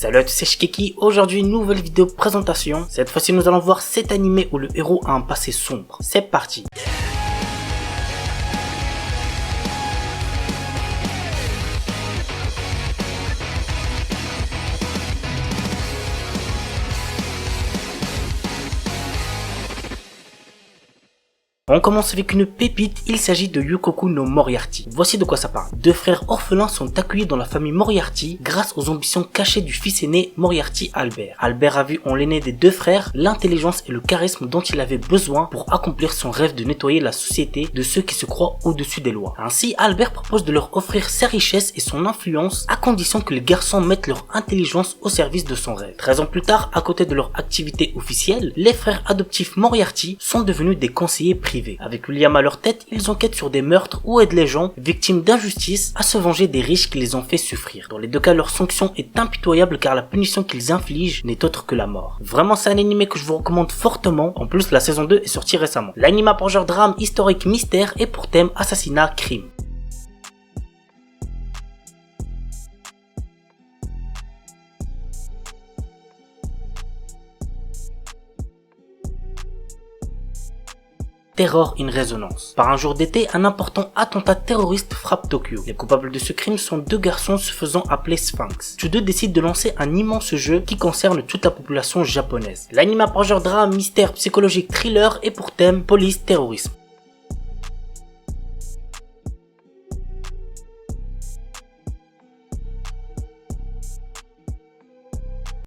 Salut à tous, c'est Shikeki. Aujourd'hui, nouvelle vidéo présentation. Cette fois-ci, nous allons voir cet animé où le héros a un passé sombre. C'est parti. On commence avec une pépite, il s'agit de Yukoku no Moriarty. Voici de quoi ça parle. Deux frères orphelins sont accueillis dans la famille Moriarty grâce aux ambitions cachées du fils aîné Moriarty Albert. Albert a vu en l'aîné des deux frères l'intelligence et le charisme dont il avait besoin pour accomplir son rêve de nettoyer la société de ceux qui se croient au-dessus des lois. Ainsi, Albert propose de leur offrir sa richesse et son influence à condition que les garçons mettent leur intelligence au service de son rêve. 13 ans plus tard, à côté de leur activité officielle, les frères adoptifs Moriarty sont devenus des conseillers privés. Avec William à leur tête, ils enquêtent sur des meurtres ou aident les gens, victimes d'injustice, à se venger des riches qui les ont fait souffrir. Dans les deux cas, leur sanction est impitoyable car la punition qu'ils infligent n'est autre que la mort. Vraiment, c'est un animé que je vous recommande fortement. En plus, la saison 2 est sortie récemment. L'anime a pour genre drame, historique, mystère et pour thème assassinat, crime. Terror in Resonance. Par un jour d'été, un important attentat terroriste frappe Tokyo. Les coupables de ce crime sont deux garçons se faisant appeler Sphinx. Tous deux décident de lancer un immense jeu qui concerne toute la population japonaise. L'anime a pour genre drame, mystère, psychologique, thriller et pour thème police, terrorisme.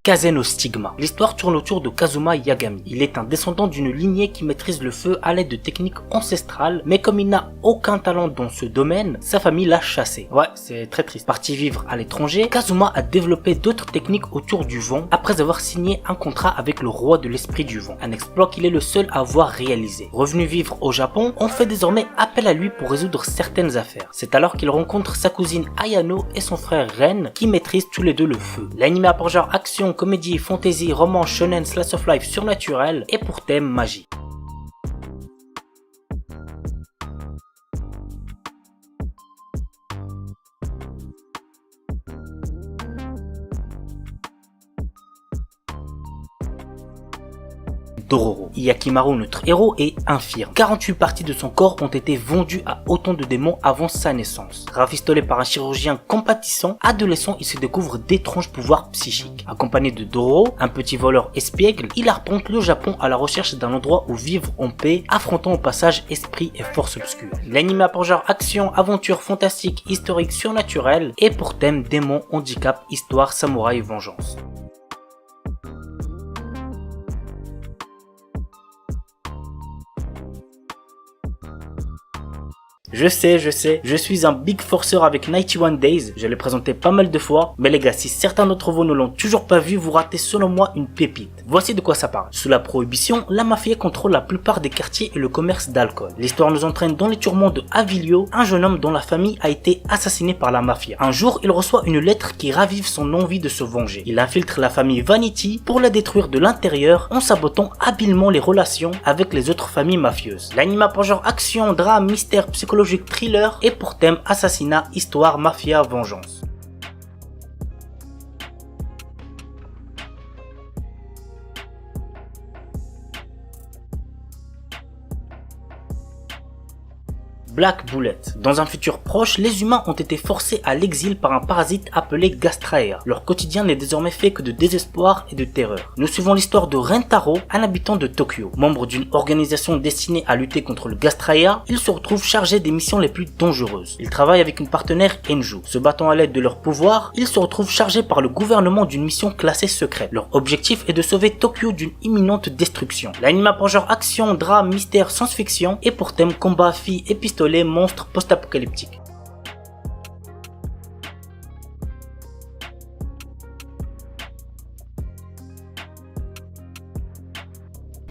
Kaze no Stigma. L'histoire tourne autour de Kazuma Yagami. Il est un descendant d'une lignée qui maîtrise le feu à l'aide de techniques ancestrales, mais comme il n'a aucun talent dans ce domaine, sa famille l'a chassé. Ouais, c'est très triste. Parti vivre à l'étranger, Kazuma a développé d'autres techniques autour du vent après avoir signé un contrat avec le roi de l'esprit du vent. Un exploit qu'il est le seul à avoir réalisé. Revenu vivre au Japon, on fait désormais appel à lui pour résoudre certaines affaires. C'est alors qu'il rencontre sa cousine Ayano et son frère Ren qui maîtrisent tous les deux le feu. L'anime a pour genre action, comédie, fantasy, roman, shonen, slice of life surnaturel et pour thème magie. Dororo. Yakimaru, notre héros, est infirme. 48 parties de son corps ont été vendues à autant de démons avant sa naissance. Rafistolé par un chirurgien compatissant, adolescent, il se découvre d'étranges pouvoirs psychiques. Accompagné de Dororo, un petit voleur espiègle, il arpente le Japon à la recherche d'un endroit où vivre en paix, affrontant au passage esprit et force obscure. L'anime a pour genre action, aventure, fantastique, historique, surnaturel et pour thème démons, handicap, histoire, samouraï, vengeance. Je sais, je suis un big forceur avec 91 Days, je l'ai présenté pas mal de fois, mais les gars, si certains d'entre vous ne l'ont toujours pas vu, vous ratez selon moi une pépite. Voici de quoi ça parle. Sous la prohibition, la mafia contrôle la plupart des quartiers et le commerce d'alcool. L'histoire nous entraîne dans les tourments de Avilio, un jeune homme dont la famille a été assassinée par la mafia. Un jour, il reçoit une lettre qui ravive son envie de se venger. Il infiltre la famille Vanity pour la détruire de l'intérieur en sabotant habilement les relations avec les autres familles mafieuses. L'anime a pour genre action, drame, mystère, psychologique, thriller et pour thème assassinat, histoire, mafia, vengeance. Black Bullet. Dans un futur proche, les humains ont été forcés à l'exil par un parasite appelé Gastraea. Leur quotidien n'est désormais fait que de désespoir et de terreur. Nous suivons l'histoire de Rentaro, un habitant de Tokyo. Membre d'une organisation destinée à lutter contre le Gastraea, il se retrouve chargé des missions les plus dangereuses. Il travaille avec une partenaire Enju. Se battant à l'aide de leur pouvoir, il se retrouve chargé par le gouvernement d'une mission classée secrète. Leur objectif est de sauver Tokyo d'une imminente destruction. L'anime a pour genre action, drame, mystère, science-fiction et pour thème combat, filles et pistolets, monstres post-apocalyptiques.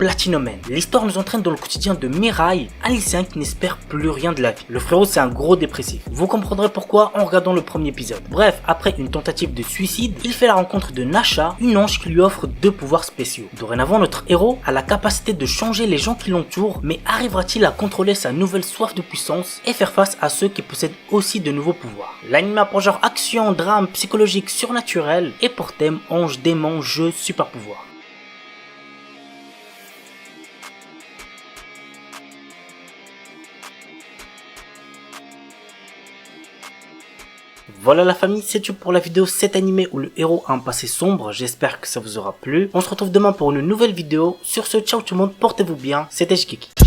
Platinum. L'histoire nous entraîne dans le quotidien de Mirai, un lycéen qui n'espère plus rien de la vie. Le frérot c'est un gros dépressif. Vous comprendrez pourquoi en regardant le premier épisode. Bref, après une tentative de suicide, il fait la rencontre de Nasha, une ange qui lui offre 2 pouvoirs spéciaux. Dorénavant, notre héros a la capacité de changer les gens qui l'entourent, mais arrivera-t-il à contrôler sa nouvelle soif de puissance et faire face à ceux qui possèdent aussi de nouveaux pouvoirs? L'anime a pour genre action, drame, psychologique, surnaturel et pour thème ange, démon, jeu, super pouvoir. Voilà la famille, c'est tout pour la vidéo 7 animé où le héros a un passé sombre, j'espère que ça vous aura plu. On se retrouve demain pour une nouvelle vidéo. Sur ce, ciao tout le monde, portez-vous bien, c'était Jkiki.